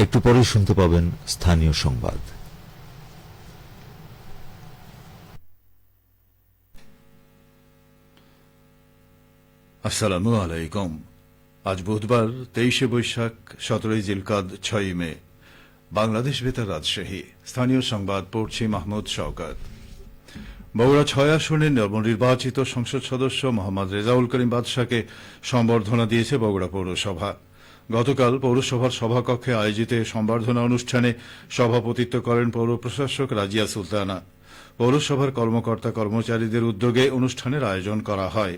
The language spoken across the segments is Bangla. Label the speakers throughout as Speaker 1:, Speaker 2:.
Speaker 1: একটু পরে শুনতে পাবেন স্থানীয় সংবাদ।
Speaker 2: আসসালামু আলাইকুম। আজ বুধবার 23শে বৈশাখ, 17ই জিলকাদ, 6ই মে। বাংলাদেশ বেতার রাজশাহী। স্থানীয় সংবাদ পড়ছি মাহমুদ শওকত। বগুড়া 6 আসনের নবনির্বাচিত সংসদ সদস্য মোহাম্মদ রেজাউল করিম বাদশাকে সম্বর্ধনা দিয়েছে বগুড়া পৌরসভা। গতকাল পৌরসভার সভাকক্ষে আয়োজিত সম্বর্ধনা অনুষ্ঠানে সভাপতিত্ব করেন পৌর প্রশাসক রাজিয়া সুলতানা। পৌরসভার কর্মকর্তা কর্মচারীদের উদ্যোগে অনুষ্ঠানের আয়োজন করা হয়।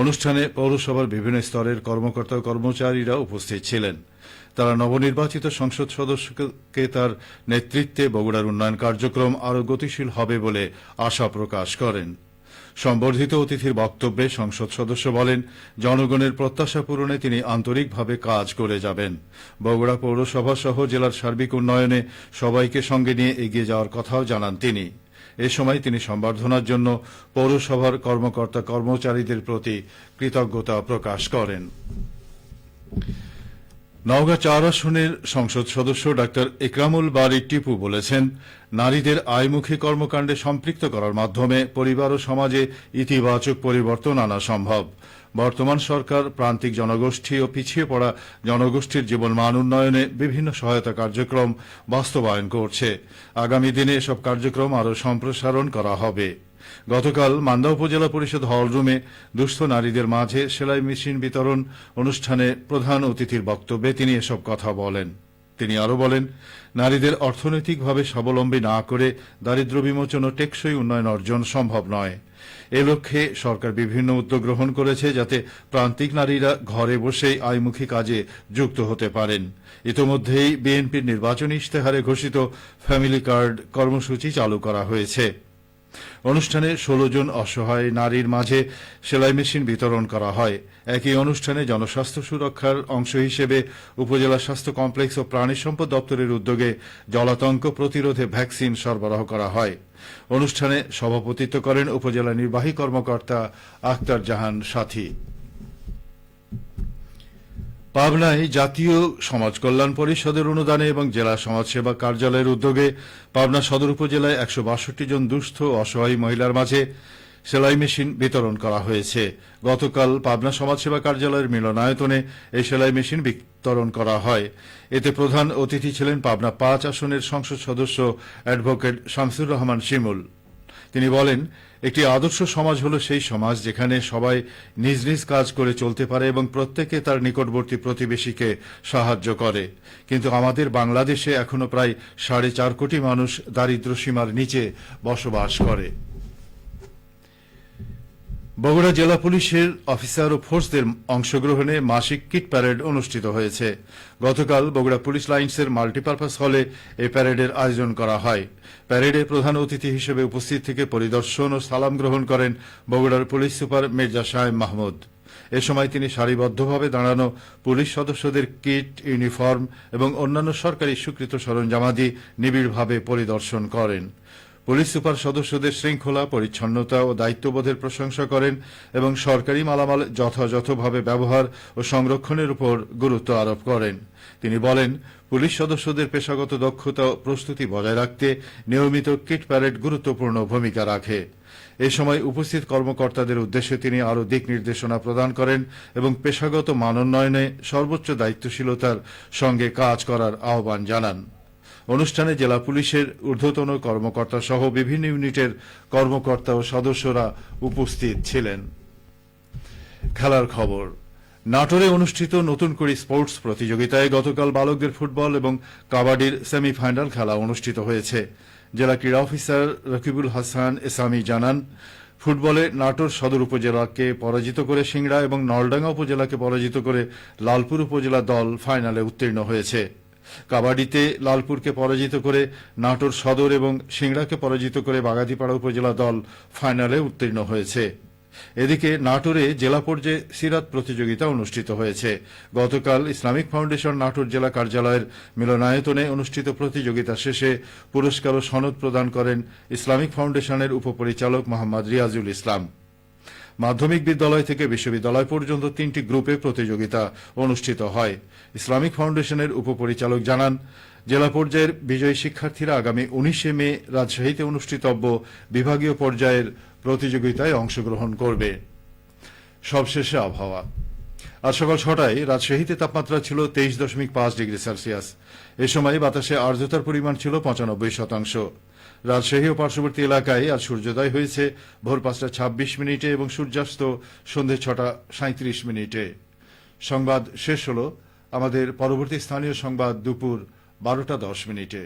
Speaker 2: অনুষ্ঠানে পৌরসভার বিভিন্ন স্তরের কর্মকর্তা ও কর্মচারীরা উপস্থিত ছিলেন। তারা নবনির্বাচিত সংসদ সদস্যকে তার নেতৃত্বে বগুড়ার উন্নয়ন কার্যক্রম আরও গতিশীল হবে বলে আশা প্রকাশ করেন। সম্বর্ধিত অতিথির বক্তব্যে সংসদ সদস্য বলেন, জনগণের প্রত্যাশা পূরণে তিনি আন্তরিকভাবে কাজ করে যাবেন। বগুড়া পৌরসভা সহ জেলার সার্বিক উন্নয়নে সবাইকে সঙ্গে নিয়ে এগিয়ে যাওয়ার কথাও জানান তিনি। এ সময় তিনি সম্বর্ধনার জন্য পৌরসভার কর্মকর্তা কর্মচারীদের প্রতি কৃতজ্ঞতা প্রকাশ করেন। নওগাঁ 4 আসনের সংসদ সদস্য ডাক্তার ইকরামুল বারী টিপু বলেছেন, নারীদের আয়মুখী কর্মকাণ্ডে সম্পৃক্ত করার মাধ্যমে পরিবার ও সমাজে ইতিবাচক পরিবর্তন আনা সম্ভব। বর্তমান সরকার প্রান্তিক জনগোষ্ঠী ও পিছিয়ে পড়া জনগোষ্ঠীর জীবনমান উন্নয়নে বিভিন্ন সহায়তা কার্যক্রম বাস্তবায়ন করছে। আগামী দিনে এসব কার্যক্রম আরও সম্প্রসারণ করা হবে। গতকাল মান্দা উপজেলা পরিষদ হলরুমে দুস্থ নারীদের মাঝে সেলাই মেশিন বিতরণ অনুষ্ঠানে প্রধান অতিথির বক্তব্যে তিনি এসব কথা বলেন। তিনি আরও বলেন, নারীদের অর্থনৈতিকভাবে স্বাবলম্বী না করে দারিদ্র্য বিমোচন ও টেকসই উন্নয়ন অর্জন সম্ভব নয়। এ লক্ষ্যে সরকার বিভিন্ন উদ্যোগ গ্রহণ করেছে যাতে প্রান্তিক নারীরা ঘরে বসেই আয়মুখী কাজে যুক্ত হতে পারেন। ইতোমধ্যেই বিএনপির নির্বাচনী ইশতেহারে ঘোষিত ফ্যামিলি কার্ড কর্মসূচি চালু করা হয়েছে। অনুষ্ঠানে 16 জন অসহায় নারীর মাঝে সেলাই মেশিন বিতরণ করা হয়। একই অনুষ্ঠানে জনস্বাস্থ্য সুরক্ষার অংশ হিসেবে উপজেলা স্বাস্থ্য কমপ্লেক্স ও প্রাণী সম্পদ দপ্তরের উদ্যোগে জলাতঙ্ক প্রতিরোধে ভ্যাকসিন সরবরাহ করা হয়। অনুষ্ঠানে সভাপতিত্ব করেন উপজেলা নির্বাহী কর্মকর্তা আখতার জাহান সাথী। পাবনায় জাতীয় সমাজ কল্যাণ পরিষদের অনুদানে এবং জেলা সমাজসেবা কার্যালয়ের উদ্যোগে পাবনা সদর উপজেলায় 162 জন দুস্থ অসহায় মহিলার মাঝে সেলাই মেশিন বিতরণ করা হয়েছে। গতকাল পাবনা সমাজসেবা কার্যালয়ের মিলনায়তনে এই সেলাই মেশিন বিতরণ করা হয়। এতে প্রধান অতিথি ছিলেন পাবনা 5 আসনের সংসদ সদস্য অ্যাডভোকেট শামসুর রহমান শিমুল। তিনি বলেন, একটি আদর্শ সমাজ হল সেই সমাজ যেখানে সবাই নিজ নিজ কাজ করে চলতে পারে এবং প্রত্যেকে তার নিকটবর্তী প্রতিবেশীকে সাহায্য করে। কিন্তু আমাদের বাংলাদেশে এখনো প্রায় 4.5 কোটি মানুষ দারিদ্র্য সীমার নিচে বসবাস করে। বগুড়া জেলা পুলিশের অফিসার ও ফোর্সদের অংশগ্রহণে মাসিক কিট প্যারেড অনুষ্ঠিত হয়েছে। গতকাল বগুড়া পুলিশ লাইন্সের মাল্টিপারপাস হলে এই প্যারেডের আয়োজন করা হয়। প্যারেডে প্রধান অতিথি হিসেবে উপস্থিত থেকে পরিদর্শন ও সালাম গ্রহণ করেন বগুড়ার পুলিশ সুপার মির্জা শাহেম মাহমুদ। এ সময় তিনি সারিবদ্ধভাবে দাঁড়ানো পুলিশ সদস্যদের কিট, ইউনিফর্ম এবং অন্যান্য সরকারি স্বীকৃত সরঞ্জামাদি নিবিড়ভাবে পরিদর্শন করেন। পুলিশ সুপার সদস্যদের শৃঙ্খলা, পরিচ্ছন্নতা ও দায়িত্ববোধের প্রশংসা করেন এবং সরকারি মালামাল যথাযথভাবে ব্যবহার ও সংরক্ষণের উপর গুরুত্ব আরোপ করেন। তিনি বলেন, পুলিশ সদস্যদের পেশাগত দক্ষতা ও প্রস্তুতি বজায় রাখতে নিয়মিত কিট প্যারেড গুরুত্বপূর্ণ ভূমিকা রাখে। এ সময় উপস্থিত কর্মকর্তাদের উদ্দেশ্যে তিনি আরও দিক নির্দেশনা প্রদান করেন এবং পেশাগত মানোন্নয়নে সর্বোচ্চ দায়িত্বশীলতার সঙ্গে কাজ করার আহ্বান জানান। অনুষ্ঠানে জেলা পুলিশের ঊর্ধ্বতন কর্মকর্তা সহ বিভিন্ন ইউনিটের কর্মকর্তা ও সদস্যরা উপস্থিত ছিলেন। খেলার খবর। নাটোরে অনুষ্ঠিত নতুন করে স্পোর্টস প্রতিযোগিতায় গতকাল বালকদের ফুটবল এবং কাবাডির সেমিফাইনাল খেলা অনুষ্ঠিত হয়েছে। জেলা ক্রীড়া অফিসার রকিবুল হাসান এসামি জানান, ফুটবলে নাটোর সদর উপজেলাকে পরাজিত করে সিংড়া এবং নলডাঙ্গা উপজেলাকে পরাজিত করে লালপুর উপজেলা দল ফাইনালে উত্তীর্ণ হয়েছে। কাবাডিতে লালপুরকে পরাজিত করে নাটোর সদর এবং সিংড়াকে পরাজিত করে বাগাতিপাড়া উপজেলা দল ফাইনালে উত্তীর্ণ হয়েছে। এদিকে নাটোরে জেলা পর্যায়ে সিরাত প্রতিযোগিতা অনুষ্ঠিত হয়েছে। গতকাল ইসলামিক ফাউন্ডেশন নাটোর জেলা কার্যালয়ের মিলনায়তনে অনুষ্ঠিত প্রতিযোগিতা শেষে পুরস্কার ও সনদ প্রদান করেন ইসলামিক ফাউন্ডেশনের উপপরিচালক মোহাম্মদ রিয়াজুল ইসলাম। মাধ্যমিক বিদ্যালয় থেকে বিশ্ববিদ্যালয় পর্যন্ত 3টি গ্রুপে প্রতিযোগিতা অনুষ্ঠিত হয়। ইসলামিক ফাউন্ডেশনের উপপরিচালক জানান, জেলা পর্যায়ের বিজয়ী শিক্ষার্থীরা আগামী 19শে মে রাজশাহীতে অনুষ্ঠিতব্য বিভাগীয় পর্যায়ের প্রতিযোগিতায় অংশগ্রহণ করবে। সবশেষে আবহাওয়া। আজ সকাল 6টায় রাজশাহীতে তাপমাত্রা ছিল 23.5 ডিগ্রি সেলসিয়াস। এ সময় বাতাসে আর্দ্রতার পরিমাণ ছিল 95%। রাজশাহী ও পার্শ্ববর্তী এলাকায় আজ সূর্যোদয় হয়েছে ভোর 5টা 26 মিনিটে এবং সূর্যাস্ত সন্ধ্যে 6টা 37 মিনিটে। সংবাদ শেষ হল। আমাদের পরবর্তী স্থানীয় সংবাদ দুপুর 12টা 10 মিনিটে।